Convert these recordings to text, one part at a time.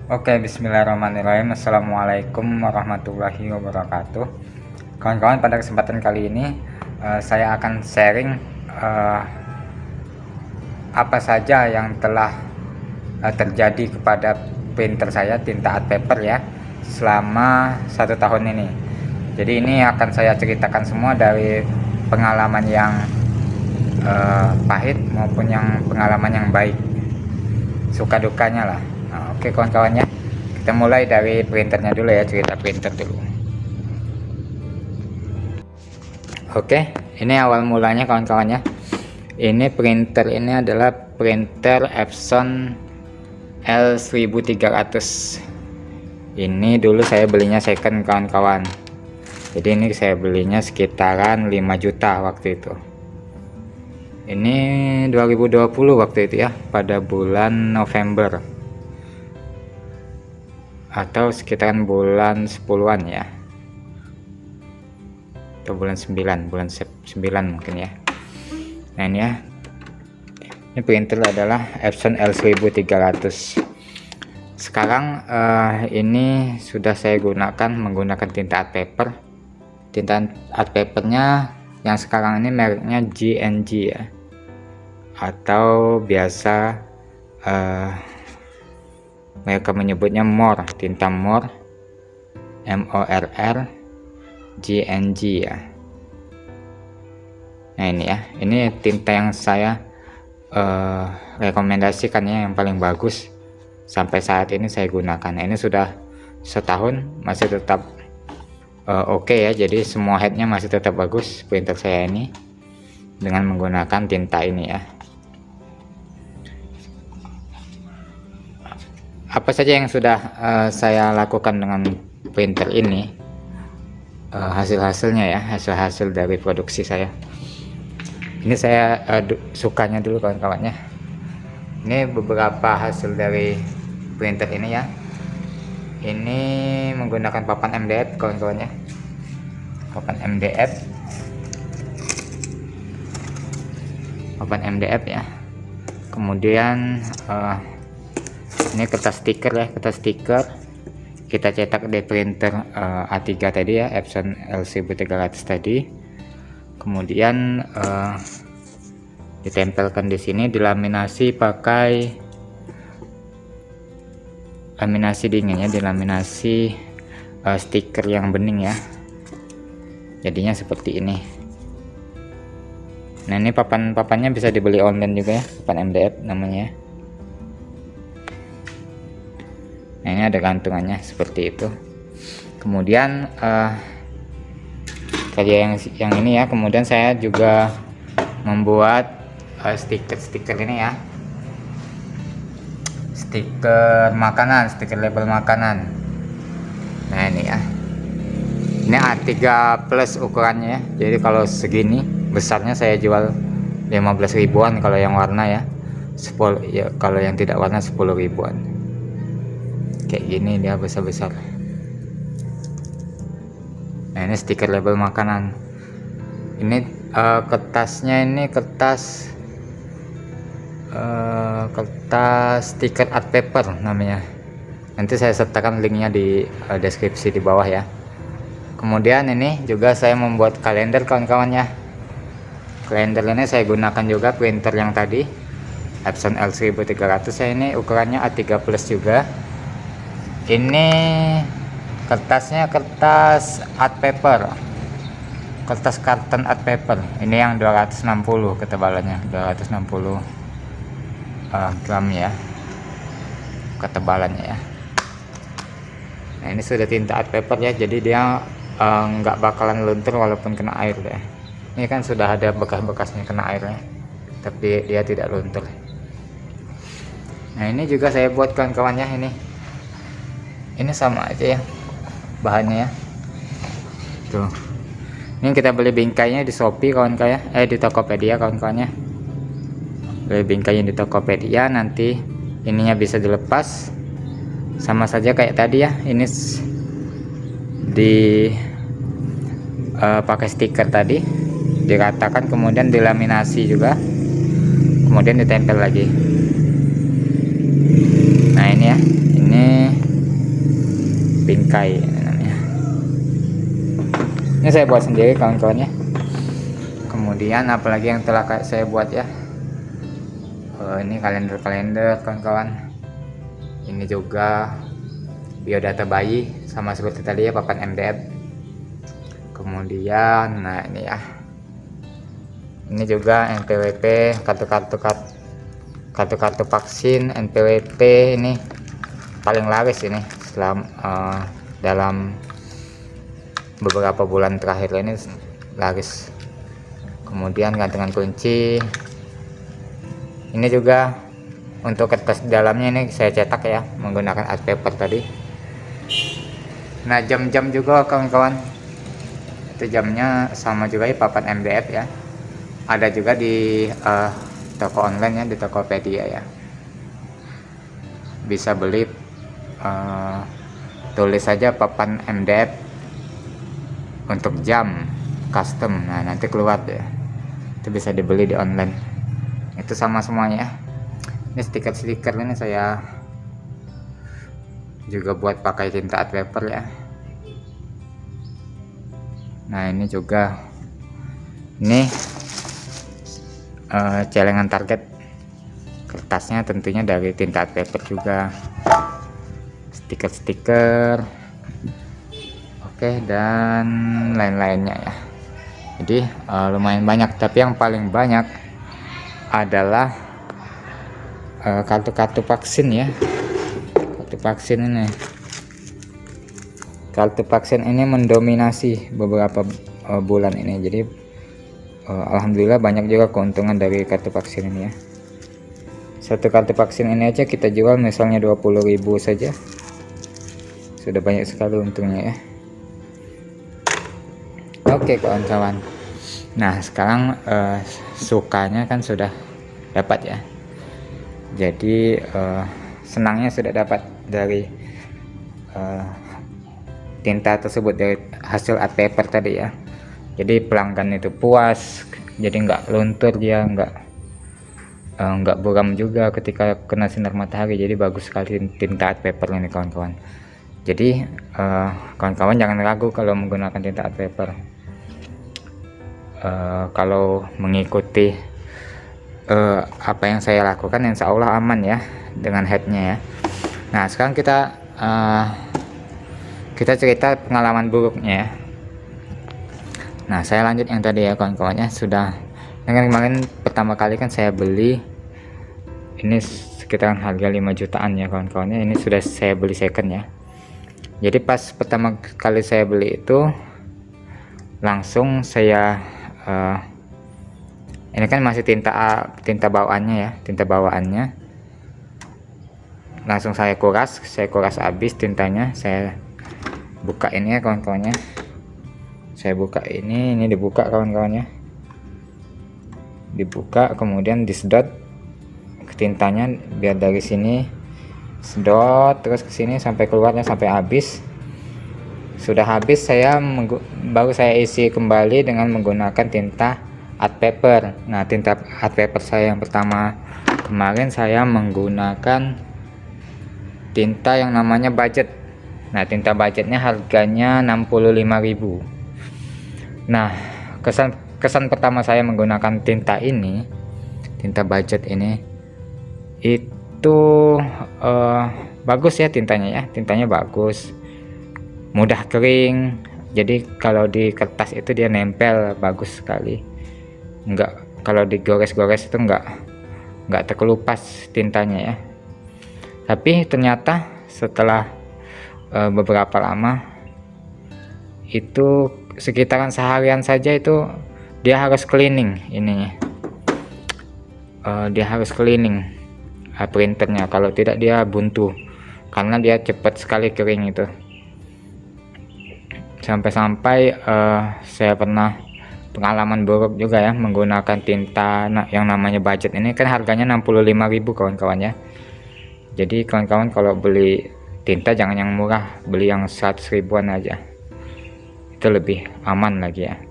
Oke, bismillahirrahmanirrahim. Assalamualaikum warahmatullahi wabarakatuh. Kawan-kawan, pada kesempatan kali ini saya akan sharing apa saja yang telah terjadi kepada printer saya tinta art paper ya selama 1 tahun ini. Jadi ini akan saya ceritakan semua dari pengalaman yang pahit maupun yang pengalaman yang baik, suka dukanya lah. Oke kawan-kawan ya, kita mulai dari printernya dulu ya, cerita printer dulu. Oke, ini awal mulanya kawan-kawan ya. Ini printer ini adalah printer Epson L1300. Ini dulu saya belinya second kawan-kawan. Jadi ini saya belinya sekitaran 5 juta waktu itu. Ini 2020 waktu itu ya, pada bulan November atau sekitaran bulan 10-an ya, atau bulan 9 mungkin ya. Nah ini ya, ini printer adalah Epson L1300. Sekarang ini sudah saya menggunakan tinta art paper. Tinta art papernya yang sekarang ini mereknya GNG ya, atau biasa mereka menyebutnya MOR, tinta MOR, MORR, GNG ya. Nah ini ya, ini tinta yang saya rekomendasikan ya, yang paling bagus sampai saat ini saya gunakan. Nah, ini sudah setahun masih tetap oke ya, jadi semua headnya masih tetap bagus printer saya ini dengan menggunakan tinta ini ya. Apa saja yang sudah saya lakukan dengan printer ini, hasil-hasilnya ya, hasil dari produksi saya. Ini saya sukanya dulu kawan-kawannya. Ini beberapa hasil dari printer ini ya. Ini menggunakan papan MDF kawan-kawannya, papan MDF ya. Kemudian ini kertas stiker ya, kertas stiker kita cetak di printer A3 tadi ya, Epson L1300 tadi. Kemudian ditempelkan di sini, dilaminasi pakai laminasi dingin ya, dilaminasi stiker yang bening ya, jadinya seperti ini. Nah ini papannya bisa dibeli online juga ya, papan MDF namanya. Nah ini ada gantungannya seperti itu. Kemudian kayak yang ini ya, kemudian saya juga membuat stiker ini ya, stiker makanan, stiker label makanan. Nah ini ya, ini A3 plus ukurannya ya, jadi kalau segini besarnya saya jual 15 ribuan kalau yang warna ya, 10 ya, kalau yang tidak warna 10 ribuan. Kayak gini dia besar-besar. Nah ini stiker label makanan. Ini kertasnya, ini kertas stiker art paper namanya. Nanti saya sertakan linknya di deskripsi di bawah ya. Kemudian ini juga saya membuat kalender kawan-kawannya. Kalender ini saya gunakan juga printer yang tadi, Epson L1300. Saya ini ukurannya A3 plus juga. Ini kertasnya kertas art paper, kertas karton art paper. Ini yang 260 ketebalannya, 260 gram ya ketebalannya ya. Nah ini sudah tinta art paper ya, jadi dia nggak bakalan luntur walaupun kena air ya. Ini kan sudah ada bekas-bekasnya kena airnya, tapi dia tidak luntur. Nah ini juga saya buat kawan-kawannya, ini sama aja ya bahannya ya. Tuh, ini kita beli bingkainya di Shopee kawan-kawan ya, di Tokopedia kawan-kawannya. Beli bingkainya di Tokopedia, nanti ininya bisa dilepas, sama saja kayak tadi ya. Ini di pakai stiker tadi, diratakan, kemudian dilaminasi juga, kemudian ditempel lagi. Nah ini ya, ini bingkai namanya. Ini saya buat sendiri kawan-kawannya. Kemudian apalagi yang telah saya buat ya, ini kalender kawan-kawan. Ini juga biodata bayi sama seperti tadi ya, papan MDF. Kemudian nah ini ya, ini juga NPWP, kartu vaksin NPWP. Ini paling laris ini dalam beberapa bulan terakhir ini laris. Kemudian gantungan kunci. Ini juga untuk kertas di dalamnya ini saya cetak ya menggunakan art paper tadi. Nah, jam-jam juga kawan-kawan, itu jamnya sama juga ya, papan MDF ya. Ada juga di toko online ya, di Tokopedia ya. Bisa beli, tulis saja papan MDF untuk jam custom. Nah, nanti keluar deh. Itu bisa dibeli di online. Itu sama semuanya. Ini stiker ini saya juga buat pakai tinta art paper ya. Nah, ini juga ini celengan target, kertasnya tentunya dari tinta art paper juga, stiker oke, dan lain-lainnya ya. Jadi lumayan banyak, tapi yang paling banyak adalah kartu vaksin ya. Kartu vaksin ini mendominasi beberapa bulan ini. Jadi alhamdulillah banyak juga keuntungan dari kartu vaksin ini ya. Satu kartu vaksin ini aja kita jual misalnya 20.000 saja, sudah banyak sekali untungnya ya. Oke kawan-kawan, nah sekarang sukanya kan sudah dapat ya. Jadi senangnya sudah dapat dari tinta tersebut, dari hasil art paper tadi ya. Jadi pelanggan itu puas, jadi nggak luntur dia, nggak buram juga ketika kena sinar matahari. Jadi bagus sekali tinta art paper ini kawan-kawan. Jadi kawan-kawan jangan ragu kalau menggunakan tinta art paper. Kalau mengikuti apa yang saya lakukan, insya Allah aman ya dengan headnya ya. Nah sekarang kita cerita pengalaman buruknya ya. Nah saya lanjut yang tadi ya kawan-kawannya. Sudah dengan kemarin pertama kali kan saya beli ini sekitaran harga 5 jutaan ya kawan-kawannya. Ini sudah saya beli second ya. Jadi pas pertama kali saya beli itu langsung saya ini kan masih tinta bawaannya ya, langsung saya kuras habis tintanya. Saya buka ini ya kawan-kawannya, ini dibuka kawan-kawannya, kemudian disedot ke tintanya biar dari sini sedot terus ke sini sampai keluarnya sampai habis. Sudah habis baru saya isi kembali dengan menggunakan tinta art paper. Nah tinta art paper saya yang pertama kemarin saya menggunakan tinta yang namanya budget. Nah tinta budgetnya harganya 65.000. Nah kesan pertama saya menggunakan tinta budget ini itu bagus ya tintanya bagus, mudah kering. Jadi kalau di kertas itu dia nempel bagus sekali, kalau digores-gores itu enggak terkelupas tintanya ya. Tapi ternyata setelah beberapa lama, itu sekitaran seharian saja itu dia harus cleaning ininya, printernya, kalau tidak dia buntu karena dia cepat sekali kering itu. Sampai saya pernah pengalaman buruk juga ya menggunakan tinta yang namanya budget. Ini kan harganya 65.000 kawan-kawan ya. Jadi kawan-kawan kalau beli tinta jangan yang murah, beli yang 100 ribuan aja, itu lebih aman lagi ya.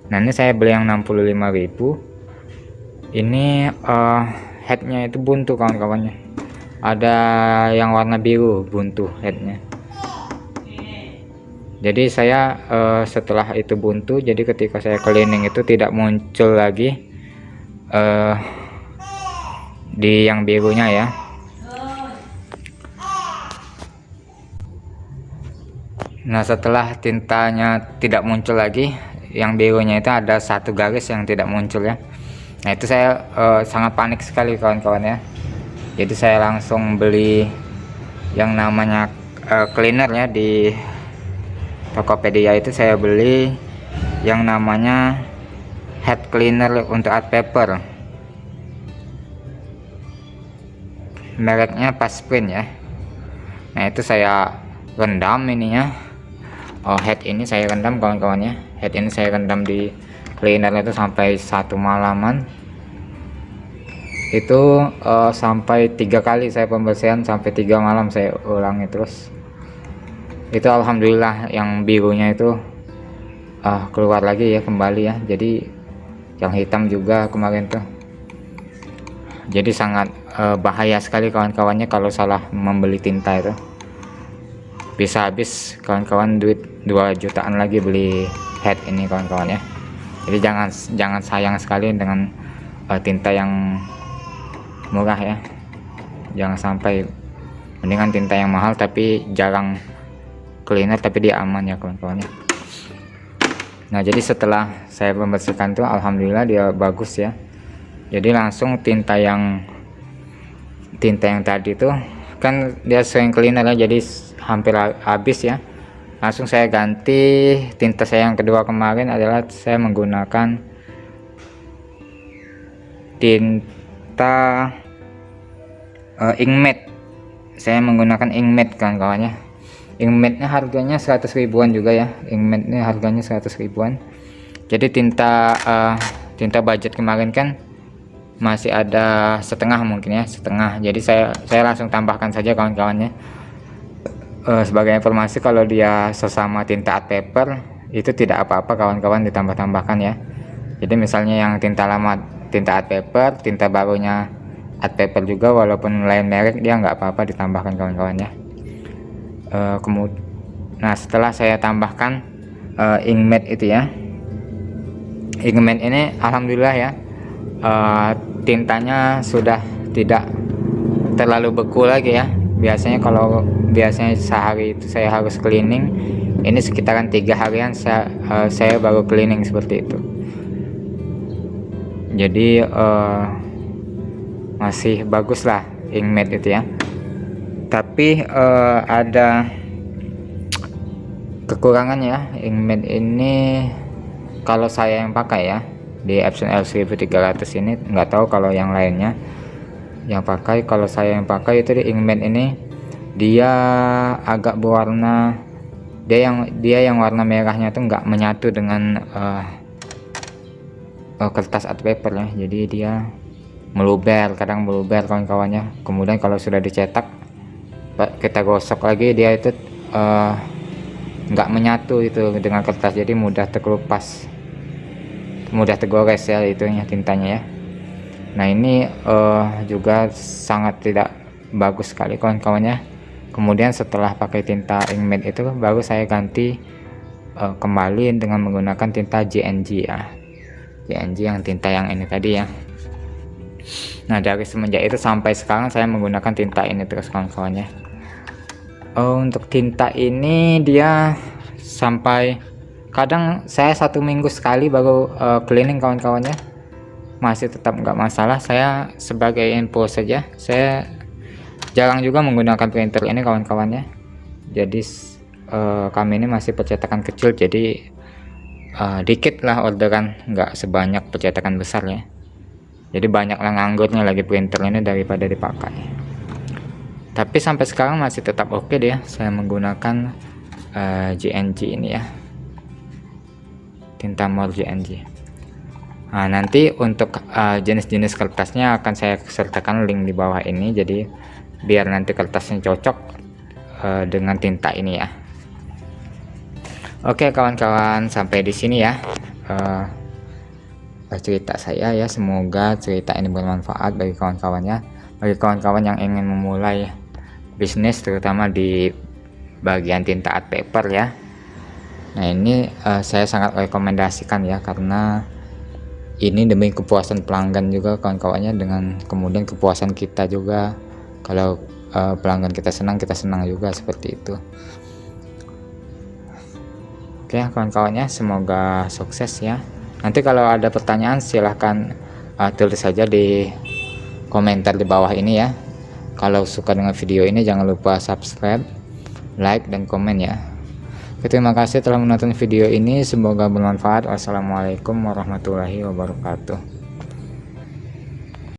Nah ini saya beli yang 65.000. Ini headnya itu buntu kawan-kawannya, ada yang warna biru buntu headnya. Jadi saya setelah itu buntu, jadi ketika saya cleaning itu tidak muncul lagi di yang birunya ya. Nah, setelah tintanya tidak muncul lagi, yang birunya itu ada satu garis yang tidak muncul ya. Nah, itu saya sangat panik sekali kawan-kawan ya. Jadi saya langsung beli yang namanya cleaner ya, di Tokopedia itu saya beli yang namanya head cleaner untuk art paper, mereknya Pasprint ya. Nah, itu saya rendam ininya. Head ini saya rendam kawan-kawannya. Head ini saya rendam di cleaner itu sampai 1 malaman. Itu sampai 3 kali saya pembersihan, sampai 3 malam saya ulangi terus. Itu alhamdulillah yang birunya itu keluar lagi ya, kembali ya. Jadi yang hitam juga kemarin tuh. Jadi sangat bahaya sekali kawan-kawannya kalau salah membeli tinta itu. Bisa habis kawan-kawan duit 2 jutaan lagi beli head ini kawan-kawan ya. Jadi jangan sayang sekali dengan tinta yang murah ya. Jangan sampai, mendingan tinta yang mahal tapi jarang cleaner tapi dia aman ya kawan-kawan ya. Nah, jadi setelah saya membersihkan tuh alhamdulillah dia bagus ya. Jadi langsung tinta yang tadi tuh kan dia sering cleaner ya, jadi hampir habis ya. Langsung saya ganti tinta saya yang kedua kemarin adalah saya menggunakan tinta inkmatte. Saya menggunakan inkmatte kawan-kawannya. Inkmatte-nya harganya 100 ribuan juga ya. Inkmatte-nya harganya 100 ribuan. Jadi tinta budget kemarin kan masih ada setengah mungkin ya, setengah. Jadi saya langsung tambahkan saja kawan-kawannya. Sebagai informasi, kalau dia sesama tinta art paper itu tidak apa-apa kawan-kawan ditambah-tambahkan ya. Jadi misalnya yang tinta lama tinta art paper, tinta barunya art paper juga walaupun lain merek, dia nggak apa-apa ditambahkan kawan-kawannya. Nah, setelah saya tambahkan inkmatte itu ya, inkmatte ini alhamdulillah ya, tintanya sudah tidak terlalu beku lagi ya. Kalau biasanya sehari itu saya harus cleaning, ini sekitaran 3 harian saya baru cleaning seperti itu. Jadi masih bagus lah inkmatte itu ya. Tapi ada kekurangan ya inkmatte ini kalau saya yang pakai ya, di Epson L1300 ini. Nggak tahu kalau yang lainnya yang pakai. Kalau saya yang pakai itu di inkmatte ini dia agak berwarna, dia yang warna merahnya tuh nggak menyatu dengan kertas art paper ya. Jadi dia kadang meluber kawan-kawannya. Kemudian kalau sudah dicetak kita gosok lagi, dia itu nggak menyatu itu dengan kertas, jadi mudah terkelupas, mudah tergores ya itunya tintanya ya. Nah, ini juga sangat tidak bagus sekali kawan-kawannya. Kemudian setelah pakai tinta inkmatte itu baru saya ganti kembali dengan menggunakan tinta JNG ya. JNG yang tinta yang ini tadi ya. Nah, dari semenjak itu sampai sekarang saya menggunakan tinta ini terus kawan-kawannya. Untuk tinta ini dia sampai kadang saya 1 minggu sekali baru cleaning kawan-kawannya, masih tetap nggak masalah. Saya sebagai info saja, saya jarang juga menggunakan printer ini kawan-kawannya. Jadi kami ini masih percetakan kecil, jadi dikit lah orderan, nggak sebanyak percetakan besar ya. Jadi banyak lah nganggurnya lagi printer ini daripada dipakai. Tapi sampai sekarang masih tetap oke deh ya, saya menggunakan JNG ini ya, tinta mor JNG. Nah, nanti untuk jenis-jenis kertasnya akan saya sertakan link di bawah ini, jadi biar nanti kertasnya cocok dengan tinta ini ya. Oke kawan-kawan, sampai di sini ya cerita saya ya. Semoga cerita ini bermanfaat bagi kawan-kawannya, bagi kawan-kawan yang ingin memulai bisnis terutama di bagian tinta art paper ya. Nah ini saya sangat rekomendasikan ya, karena ini demi kepuasan pelanggan juga kawan-kawannya, dengan kemudian kepuasan kita juga. Kalau pelanggan kita senang juga, seperti itu. Oke kawan-kawannya, semoga sukses ya. Nanti kalau ada pertanyaan silahkan tulis saja di komentar di bawah ini ya. Kalau suka dengan video ini jangan lupa subscribe, like, dan komen ya. Terima kasih telah menonton video ini, semoga bermanfaat. Wassalamualaikum warahmatullahi wabarakatuh.